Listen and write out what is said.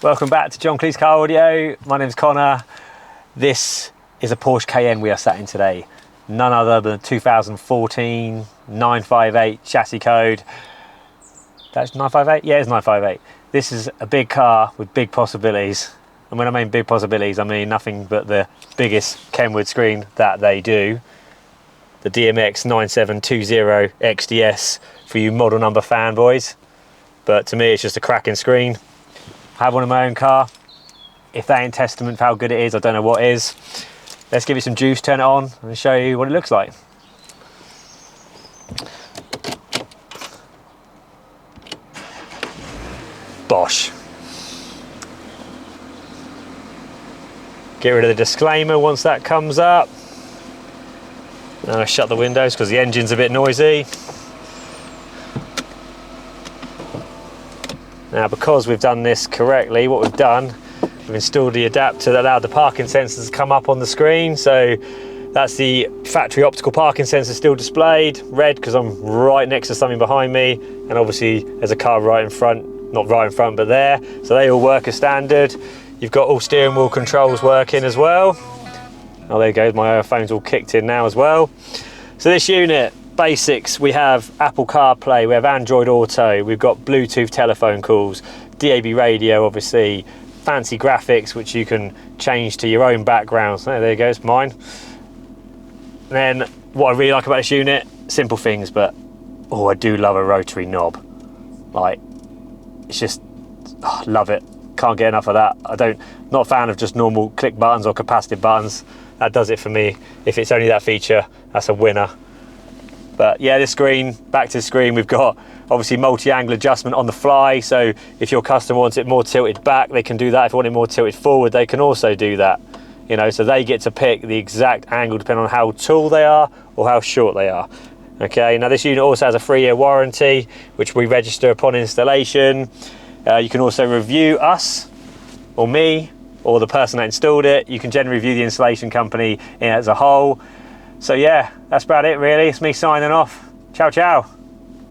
Welcome back to John Cleese Car Audio. My name's Connor. This is a Porsche Cayenne we are sat in today. None other than 2014 958 chassis code. That's 958? Yeah, it's 958. This is a big car with big possibilities. And when I mean big possibilities, I mean nothing but the biggest Kenwood screen that they do. The DMX9720XDS for you model number fanboys. But to me, it's just a cracking screen. I have one in my own car. If that ain't testament for how good it is, I don't know what is. Let's give it some juice, turn it on, and show you what it looks like. BOSE. Get rid of the disclaimer once that comes up. Now I shut the windows because the engine's a bit noisy. Now, because we've done this correctly, what we've done, we've installed the adapter that allowed the parking sensors to come up on the screen. So that's the factory optical parking sensor still displayed, red because I'm right next to something behind me, and obviously there's a car right in front, not right in front, but there. So they all work as standard. You've got all steering wheel controls working as well. Oh, there you go, my phone's all kicked in now as well. So this unit, basics, we have Apple CarPlay, we have Android Auto, we've got Bluetooth telephone calls, DAB radio obviously, fancy graphics which you can change to your own backgrounds. There you go, it's mine. And then what I really like about this unit, simple things, but oh, I do love a rotary knob. Like, it's just, oh, love it. Can't get enough of that. Not a fan of just normal click buttons or capacitive buttons. That does it for me. If it's only that feature, that's a winner. But yeah, this screen, back to the screen, we've got obviously multi-angle adjustment on the fly. So if your customer wants it more tilted back, they can do that. If you want it more tilted forward, they can also do that. You know, so they get to pick the exact angle depending on how tall they are or how short they are. Okay, now this unit also has a 3-year warranty, which we register upon installation. You can also review us, or me, or the person that installed it. You can generally review the installation company as a whole. So yeah, that's about it really. It's me signing off. Ciao, ciao.